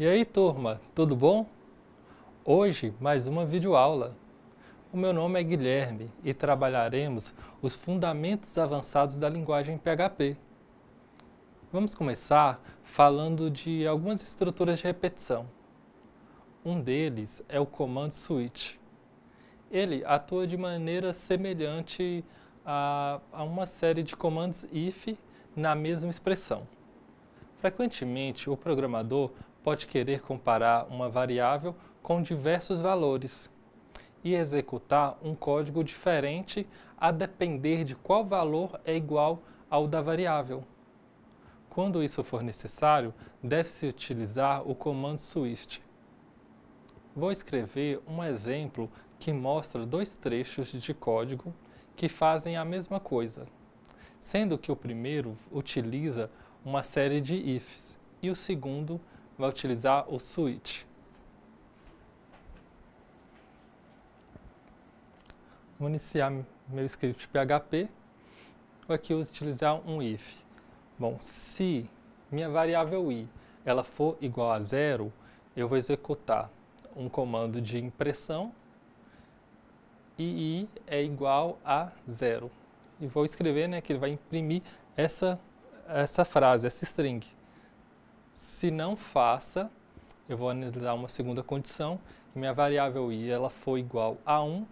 E aí, turma, tudo bom? Hoje, mais uma videoaula. O meu nome é Guilherme e trabalharemos os fundamentos avançados da linguagem PHP. Vamos começar falando de algumas estruturas de repetição. Um deles é o comando switch. Ele atua de maneira semelhante a uma série de comandos if na mesma expressão. Frequentemente, o programador pode querer comparar uma variável com diversos valores e executar um código diferente a depender de qual valor é igual ao da variável. Quando isso for necessário, deve-se utilizar o comando switch. Vou escrever um exemplo que mostra dois trechos de código que fazem a mesma coisa, sendo que o primeiro utiliza uma série de ifs e o segundo vai utilizar o switch. Vou iniciar meu script PHP. Vou aqui utilizar um if. Bom, se minha variável i ela for igual a zero, eu vou executar um comando de impressão e i é igual a zero. E vou escrever, que ele vai imprimir essa frase, essa string. Se não faça, eu vou analisar uma segunda condição, e minha variável i ela for igual a 1,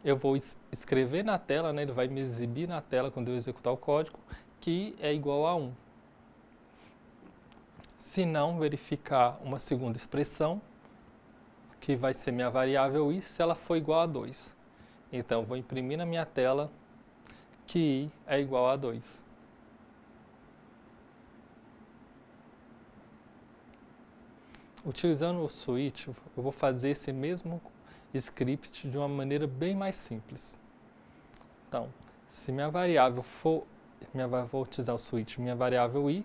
eu vou escrever na tela, ele vai me exibir na tela quando eu executar o código, que i é igual a 1. Se não, verificar uma segunda expressão, que vai ser minha variável i, se ela for igual a 2. Então, vou imprimir na minha tela que i é igual a 2. Utilizando o switch, eu vou fazer esse mesmo script de uma maneira bem mais simples. Então, se minha variável for, vou utilizar o switch, minha variável i,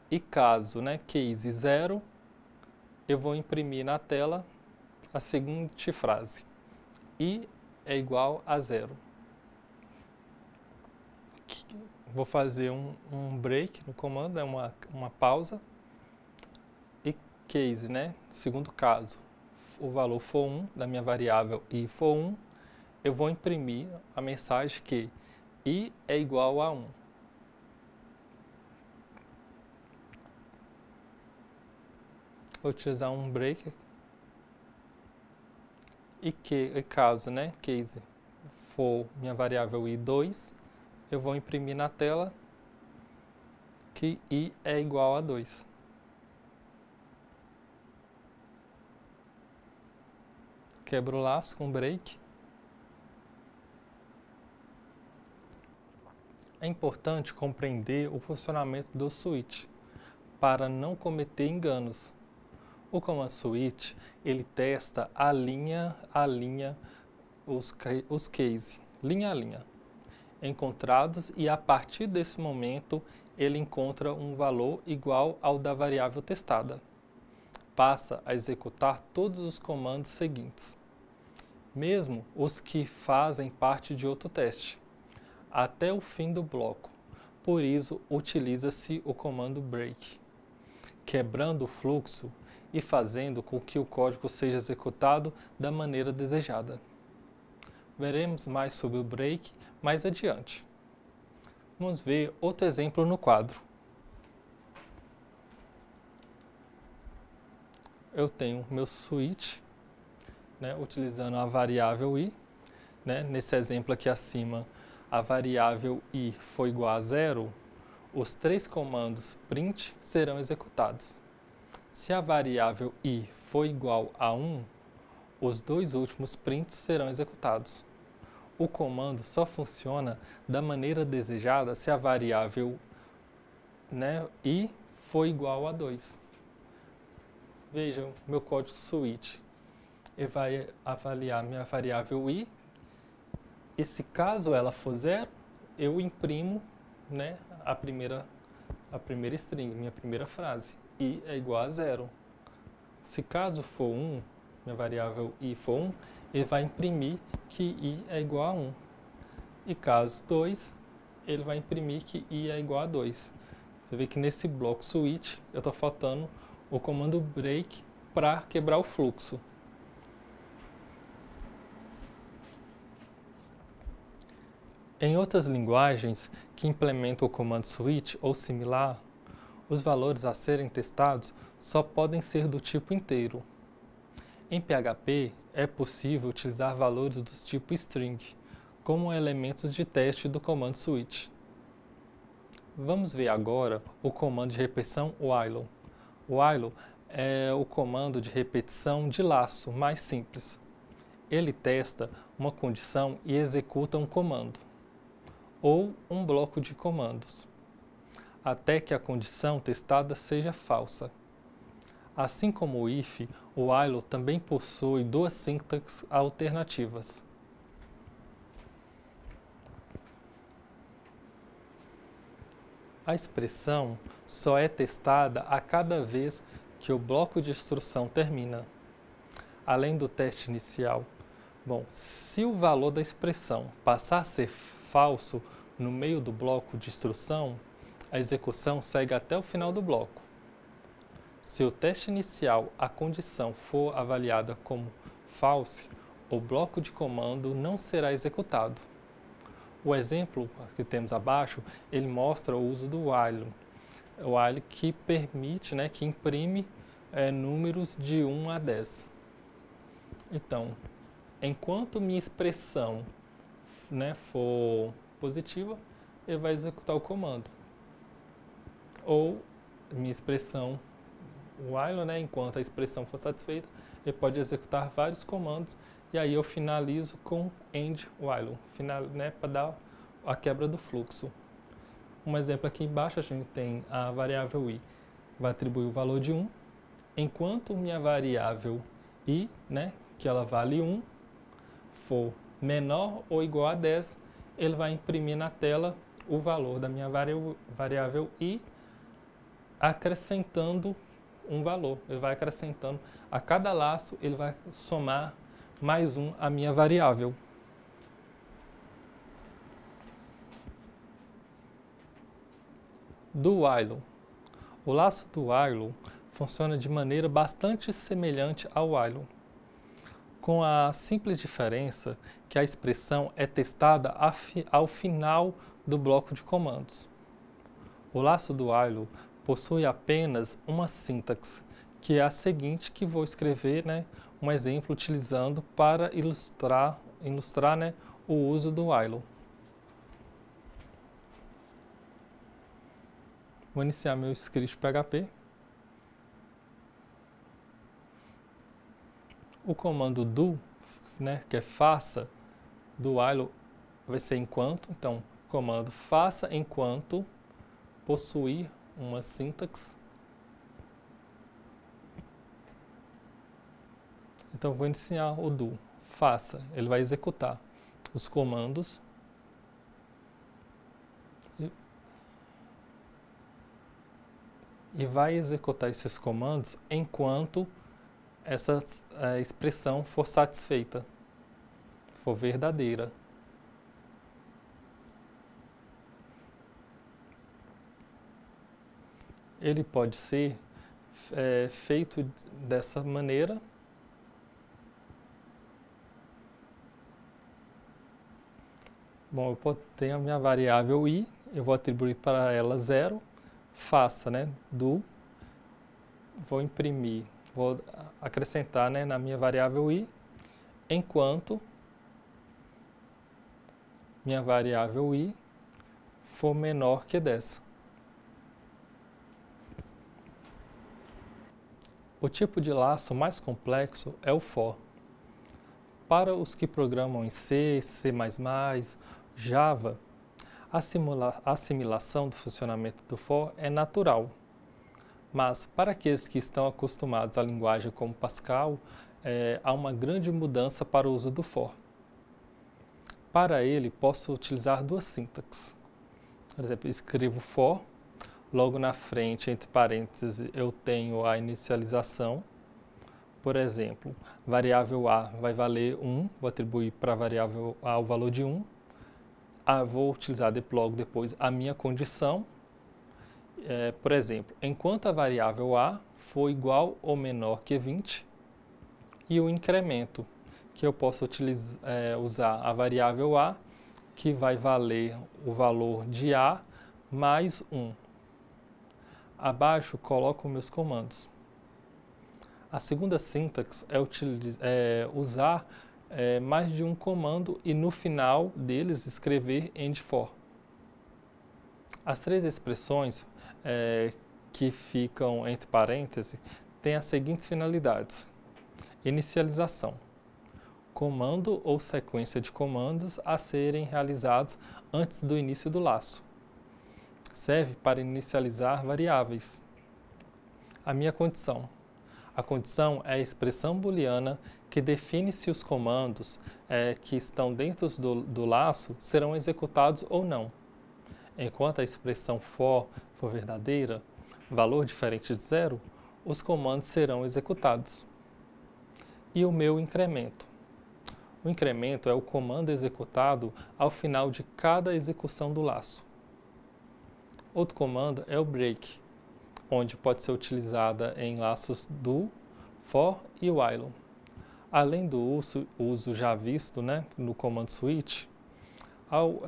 e caso, case 0, eu vou imprimir na tela a seguinte frase: i é igual a 0. Vou fazer um break no comando, uma pausa. E case, segundo caso, o valor for 1, da minha variável i for 1, eu vou imprimir a mensagem que i é igual a 1. Vou utilizar um break. E caso, case, for minha variável i2, eu vou imprimir na tela que i é igual a 2. Quebro o laço com break. É importante compreender o funcionamento do switch para não cometer enganos. O comando switch, ele testa a linha os case, linha a linha, encontrados, e a partir desse momento ele encontra um valor igual ao da variável testada. Passa a executar todos os comandos seguintes, mesmo os que fazem parte de outro teste, até o fim do bloco. Por isso, utiliza-se o comando break, quebrando o fluxo e fazendo com que o código seja executado da maneira desejada. Veremos mais sobre o break mais adiante. Vamos ver outro exemplo no quadro. Eu tenho meu switch, utilizando a variável i. Nesse exemplo aqui acima, a variável i for igual a 0, os três comandos print serão executados. Se a variável i for igual a 1, os dois últimos prints serão executados. O comando só funciona da maneira desejada se a variável i for igual a 2. Vejam meu código switch. Ele vai avaliar minha variável i, e se caso ela for 0, eu imprimo a primeira string, minha primeira frase. I é igual a 0. Se caso for 1, minha variável i for 1, ele vai imprimir que i é igual a 1. E caso 2, ele vai imprimir que i é igual a 2. Você vê que nesse bloco switch eu estou faltando o comando break para quebrar o fluxo. Em outras linguagens que implementam o comando switch ou similar, os valores a serem testados só podem ser do tipo inteiro. Em PHP, é possível utilizar valores do tipo string, como elementos de teste do comando switch. Vamos ver agora o comando de repetição while. While é o comando de repetição de laço mais simples. Ele testa uma condição e executa um comando, ou um bloco de comandos, até que a condição testada seja falsa. Assim como o if, o while também possui duas sintaxes alternativas. A expressão só é testada a cada vez que o bloco de instrução termina, além do teste inicial. Bom, se o valor da expressão passar a ser falso no meio do bloco de instrução, a execução segue até o final do bloco. Se o teste inicial, a condição for avaliada como false, o bloco de comando não será executado. O exemplo que temos abaixo, ele mostra o uso do while. O while que permite, que imprime números de 1 a 10. Então, enquanto minha expressão for positiva, ele vai executar o comando. Ou minha expressão while, enquanto a expressão for satisfeita, ele pode executar vários comandos e aí eu finalizo com end while, para dar a quebra do fluxo. Um exemplo aqui embaixo, a gente tem a variável i, vai atribuir o valor de 1, enquanto minha variável i, que ela vale 1, for menor ou igual a 10, ele vai imprimir na tela o valor da minha variável i, acrescentando um valor. Ele vai acrescentando a cada laço, ele vai somar mais 1 a minha variável. Do while. O laço do while funciona de maneira bastante semelhante ao while, com a simples diferença que a expressão é testada ao final do bloco de comandos. O laço do while possui apenas uma sintaxe, que é a seguinte que vou escrever um exemplo utilizando para ilustrar o uso do while. Vou iniciar meu script PHP. O comando do, que é faça, do while vai ser enquanto. Então, comando faça enquanto possuir uma sintaxe. Então, vou iniciar o do. Faça, ele vai executar os comandos e vai executar esses comandos enquanto essa expressão for satisfeita, for verdadeira. Ele pode ser feito dessa maneira. Bom, eu tenho a minha variável i, eu vou atribuir para ela 0, faça, do, vou imprimir, vou acrescentar na minha variável i, enquanto minha variável i for menor que 10. O tipo de laço mais complexo é o for. Para os que programam em C, C++, Java, a assimilação do funcionamento do for é natural. Mas, para aqueles que estão acostumados à linguagem como Pascal, há uma grande mudança para o uso do for. Para ele, posso utilizar duas sintaxes. Por exemplo, escrevo for, logo na frente, entre parênteses, eu tenho a inicialização. Por exemplo, variável a vai valer 1, vou atribuir para a variável a o valor de 1. Vou utilizar logo depois a minha condição. Por exemplo, enquanto a variável a for igual ou menor que 20, e o incremento, que eu posso usar a variável a, que vai valer o valor de a mais 1. Abaixo coloco meus comandos. A segunda sintaxe é usar mais de um comando e no final deles escrever end for. As três expressões que ficam entre parênteses têm as seguintes finalidades: inicialização, comando ou sequência de comandos a serem realizados antes do início do laço. Serve para inicializar variáveis. A minha condição. A condição é a expressão booleana que define se os comandos que estão dentro do laço serão executados ou não. Enquanto a expressão for verdadeira, valor diferente de zero, os comandos serão executados. E o meu incremento. O incremento é o comando executado ao final de cada execução do laço. Outro comando é o break, onde pode ser utilizada em laços do, for e while. Além do uso já visto no comando switch, ao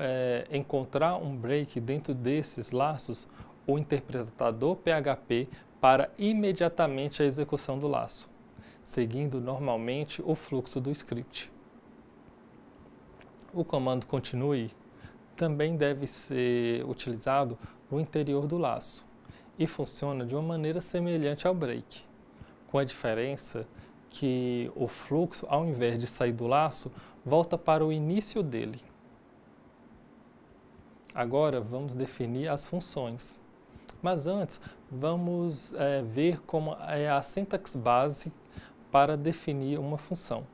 encontrar um break dentro desses laços, o interpretador PHP para imediatamente a execução do laço, seguindo normalmente o fluxo do script. O comando continue também deve ser utilizado no interior do laço e funciona de uma maneira semelhante ao break, com a diferença que o fluxo, ao invés de sair do laço, volta para o início dele. Agora vamos definir as funções. Mas antes, vamos ver como é a sintaxe base para definir uma função.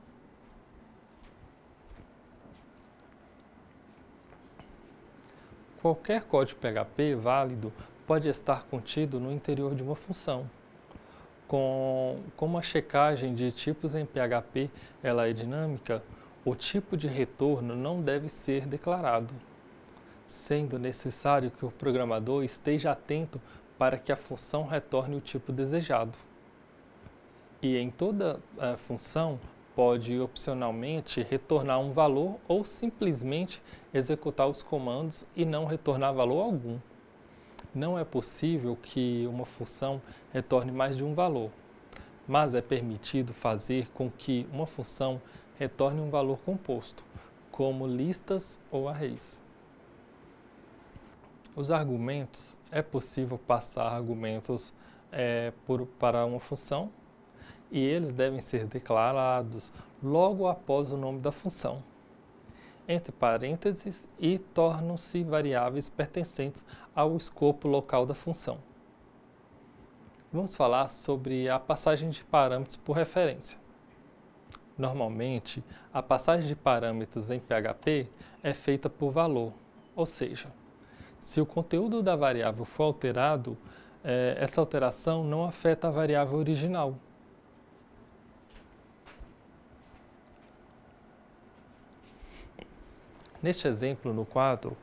Qualquer código PHP válido pode estar contido no interior de uma função. Como a checagem de tipos em PHP ela é dinâmica, o tipo de retorno não deve ser declarado, sendo necessário que o programador esteja atento para que a função retorne o tipo desejado. E em toda função, pode opcionalmente retornar um valor ou simplesmente executar os comandos e não retornar valor algum. Não é possível que uma função retorne mais de um valor, mas é permitido fazer com que uma função retorne um valor composto, como listas ou arrays. Os argumentos, é possível passar argumentos para uma função, e eles devem ser declarados logo após o nome da função, entre parênteses, e tornam-se variáveis pertencentes ao escopo local da função. Vamos falar sobre a passagem de parâmetros por referência. Normalmente, a passagem de parâmetros em PHP é feita por valor, ou seja, se o conteúdo da variável for alterado, essa alteração não afeta a variável original. Neste exemplo no quadro,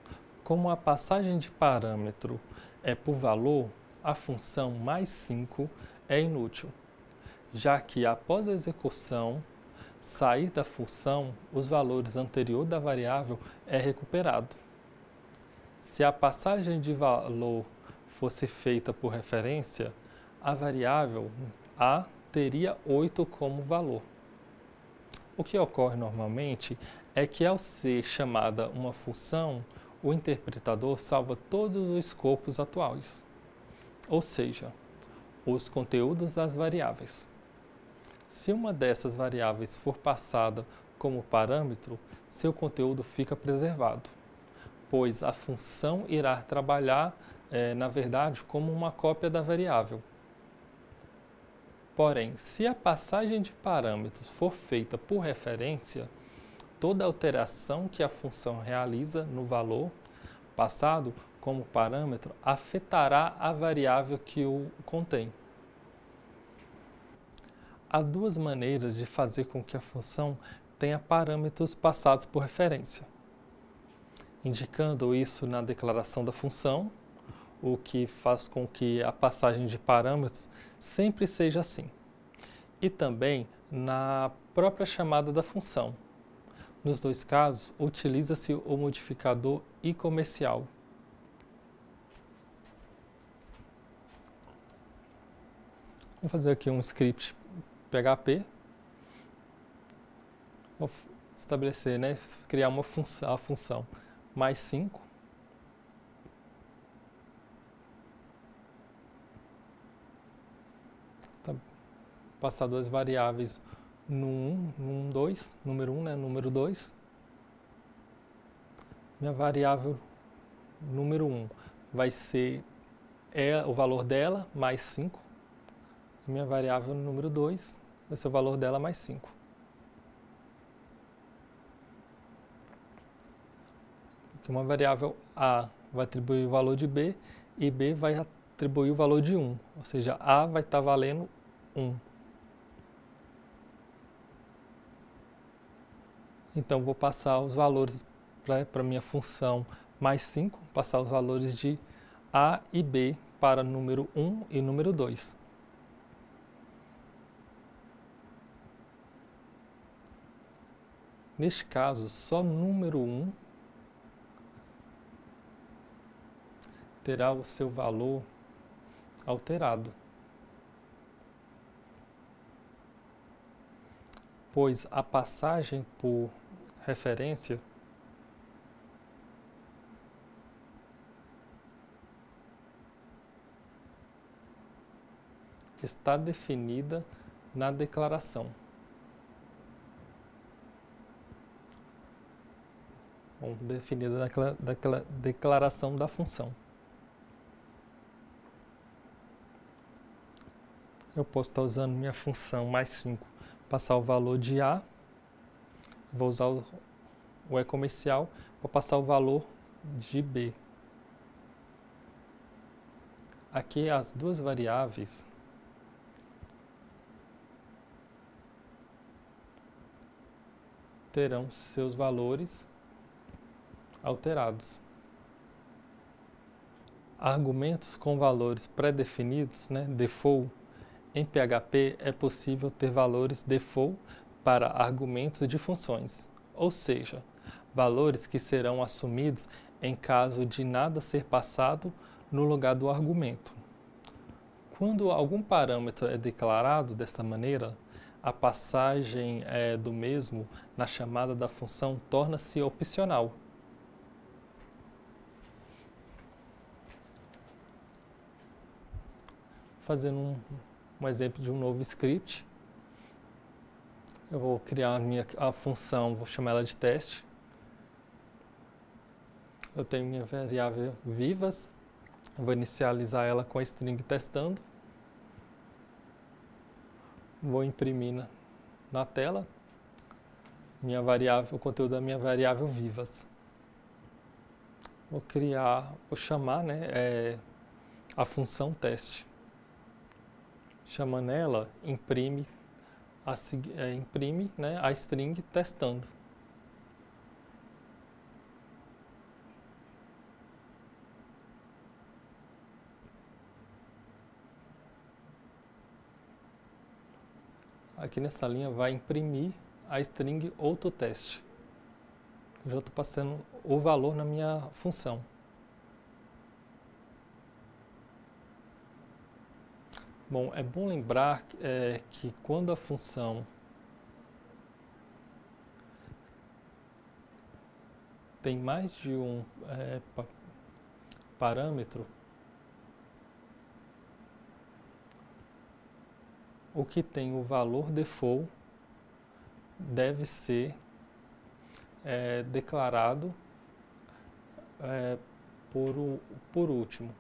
como a passagem de parâmetro é por valor, a função mais 5 é inútil, já que após a execução, sair da função, os valores anteriores da variável é recuperado. Se a passagem de valor fosse feita por referência, a variável a teria 8 como valor. O que ocorre normalmente é que, ao ser chamada uma função, o interpretador salva todos os escopos atuais, ou seja, os conteúdos das variáveis. Se uma dessas variáveis for passada como parâmetro, seu conteúdo fica preservado, pois a função irá trabalhar, na verdade, como uma cópia da variável. Porém, se a passagem de parâmetros for feita por referência, toda alteração que a função realiza no valor passado como parâmetro afetará a variável que o contém. Há duas maneiras de fazer com que a função tenha parâmetros passados por referência, indicando isso na declaração da função o que faz com que a passagem de parâmetros sempre seja assim. E também na própria chamada da função. Nos dois casos, utiliza-se o modificador icomercial. Vou fazer aqui um script PHP. Vou estabelecer, né, criar uma função, a função mais 5. Passar duas variáveis no 1, no 2, número 1, né, número 2. Minha variável número 1 vai ser o valor dela mais 5. E minha variável número 2 vai ser o valor dela mais 5. Aqui uma variável A vai atribuir o valor de B e B vai atribuir o valor de 1. Ou seja, A vai estar valendo 1. Então, vou passar os valores para a minha função mais 5, passar os valores de A e B para número 1 e número 2. Neste caso, só número 1 terá o seu valor alterado, pois a passagem por referência está definida na declaração. Bom, definida na declaração da função. Eu posso estar usando minha função mais 5, passar o valor de A, vou usar o e-comercial para passar o valor de B. Aqui as duas variáveis terão seus valores alterados. Argumentos com valores pré-definidos, né, default, em PHP é possível ter valores default para argumentos de funções, ou seja, valores que serão assumidos em caso de nada ser passado no lugar do argumento. Quando algum parâmetro é declarado desta maneira, a passagem do mesmo na chamada da função torna-se opcional. Fazendo um exemplo de um novo script, eu vou criar a função, vou chamar ela de teste. Eu tenho minha variável vivas, eu vou inicializar ela com a string testando. Vou imprimir na tela o conteúdo da minha variável vivas. Vou chamar, né, a função teste. Chamando ela, imprime né, a string testando. Aqui nessa linha vai imprimir a string autoteste. Eu já estou passando o valor na minha função. Bom, é bom lembrar que quando a função tem mais de um parâmetro, o que tem o valor default deve ser declarado por último.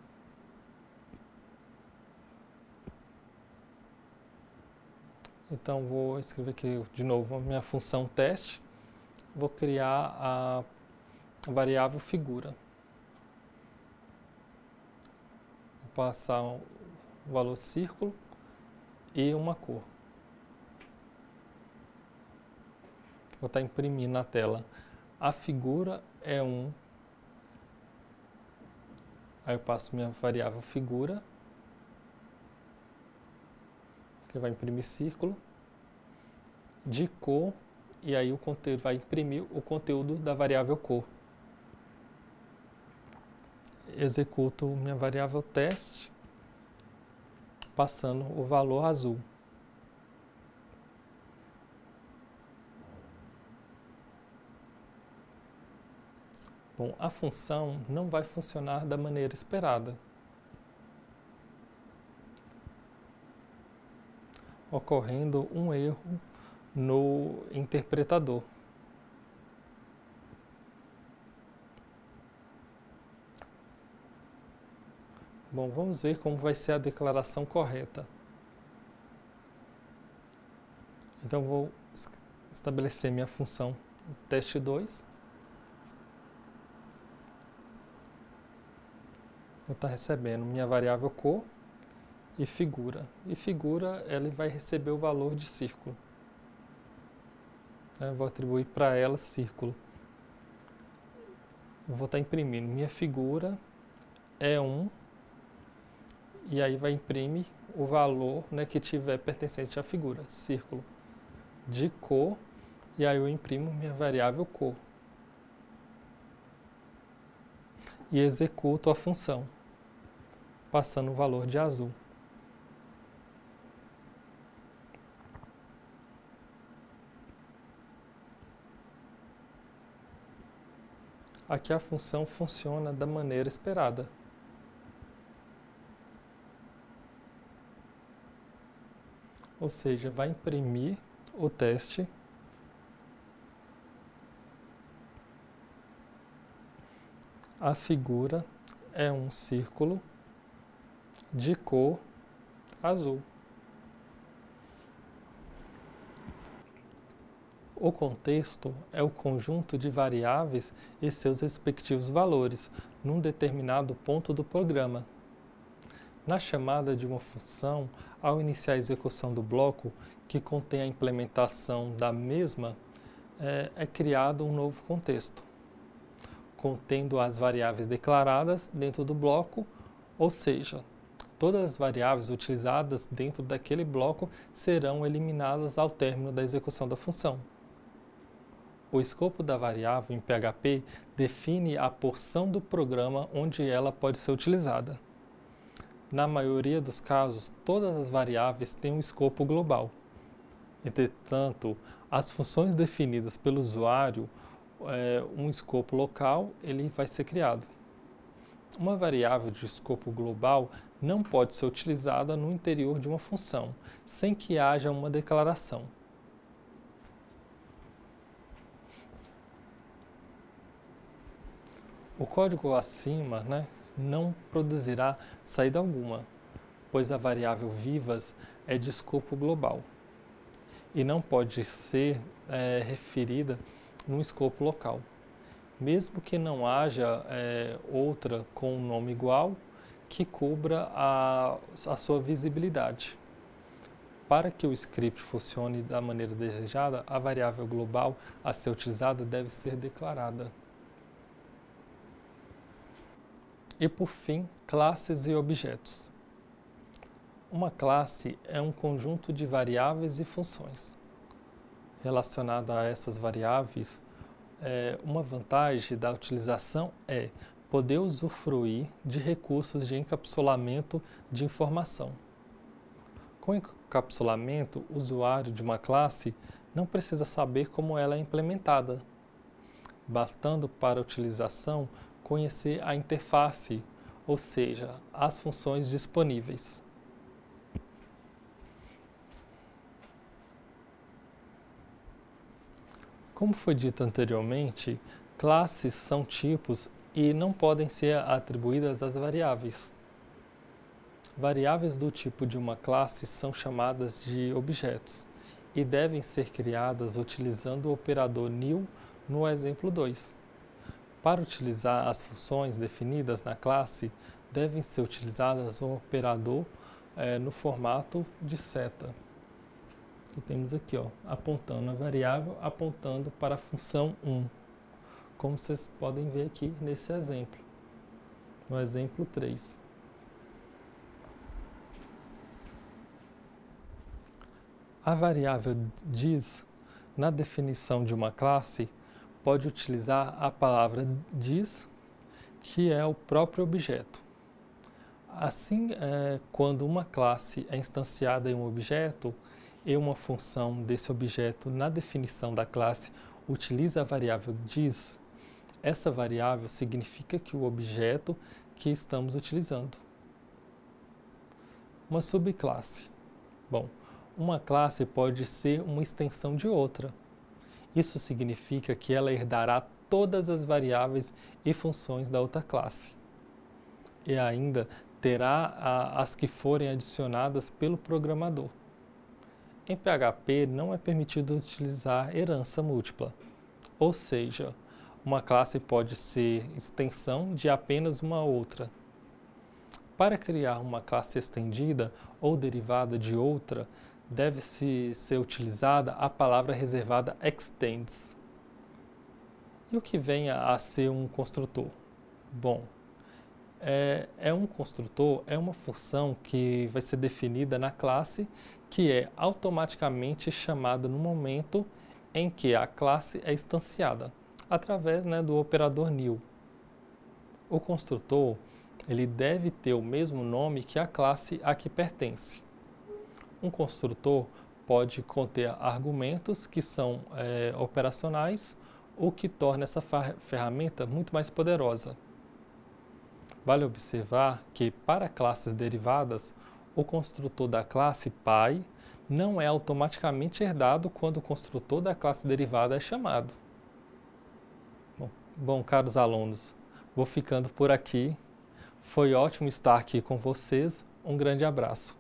Então, vou escrever aqui de novo a minha função teste. Vou criar a variável figura. Vou passar o valor círculo e uma cor. Vou estar imprimindo na tela. A figura é 1. Aí eu passo minha variável figura, que vai imprimir círculo, de cor, e aí o conteúdo vai imprimir o conteúdo da variável cor. Executo minha variável teste, passando o valor azul. Bom, a função não vai funcionar da maneira esperada, ocorrendo um erro no interpretador. Bom, vamos ver como vai ser a declaração correta. Então, vou estabelecer minha função teste2. Vou estar recebendo minha variável cor e figura. E figura, ela vai receber o valor de círculo. Eu vou atribuir para ela círculo. Eu vou estar imprimindo minha figura é 1, e aí vai imprimir o valor, né, que tiver pertencente à figura, círculo, de cor, e aí eu imprimo minha variável cor. E executo a função, passando o valor de azul. Aqui a função funciona da maneira esperada. Ou seja, vai imprimir o teste a figura é um círculo de cor azul. O contexto é o conjunto de variáveis e seus respectivos valores num determinado ponto do programa. Na chamada de uma função, ao iniciar a execução do bloco que contém a implementação da mesma, é criado um novo contexto, contendo as variáveis declaradas dentro do bloco, ou seja, todas as variáveis utilizadas dentro daquele bloco serão eliminadas ao término da execução da função. O escopo da variável em PHP define a porção do programa onde ela pode ser utilizada. Na maioria dos casos, todas as variáveis têm um escopo global. Entretanto, as funções definidas pelo usuário, um escopo local, ele vai ser criado. Uma variável de escopo global não pode ser utilizada no interior de uma função, sem que haja uma declaração. O código acima, não produzirá saída alguma, pois a variável vivas é de escopo global e não pode ser referida num escopo local, mesmo que não haja outra com um nome igual que cubra a sua visibilidade. Para que o script funcione da maneira desejada, a variável global a ser utilizada deve ser declarada. E por fim, classes e objetos. Uma classe é um conjunto de variáveis e funções. Relacionada a essas variáveis, uma vantagem da utilização é poder usufruir de recursos de encapsulamento de informação. Com encapsulamento, o usuário de uma classe não precisa saber como ela é implementada, bastando para a utilização conhecer a interface, ou seja, as funções disponíveis. Como foi dito anteriormente, classes são tipos e não podem ser atribuídas às variáveis. Variáveis do tipo de uma classe são chamadas de objetos e devem ser criadas utilizando o operador new no exemplo 2. Para utilizar as funções definidas na classe, devem ser utilizadas um operador no formato de seta. Que temos aqui, apontando a variável, apontando para a função 1, como vocês podem ver aqui nesse exemplo. no exemplo 3. A variável dis, na definição de uma classe, pode utilizar a palavra dis, que é o próprio objeto. Assim, quando uma classe é instanciada em um objeto e uma função desse objeto na definição da classe utiliza a variável dis, essa variável significa que o objeto que estamos utilizando. Uma subclasse. Bom, uma classe pode ser uma extensão de outra. Isso significa que ela herdará todas as variáveis e funções da outra classe. E ainda terá as que forem adicionadas pelo programador. Em PHP não é permitido utilizar herança múltipla, ou seja, uma classe pode ser extensão de apenas uma outra. Para criar uma classe estendida ou derivada de outra, deve-se ser utilizada a palavra reservada extends. E o que vem a ser um construtor? Bom, um construtor é uma função que vai ser definida na classe que é automaticamente chamada no momento em que a classe é instanciada, através do operador new. O construtor ele deve ter o mesmo nome que a classe a que pertence. Um construtor pode conter argumentos que são operacionais, o que torna essa ferramenta muito mais poderosa. Vale observar que, para classes derivadas, o construtor da classe pai não é automaticamente herdado quando o construtor da classe derivada é chamado. Bom, caros alunos, vou ficando por aqui. Foi ótimo estar aqui com vocês. Um grande abraço.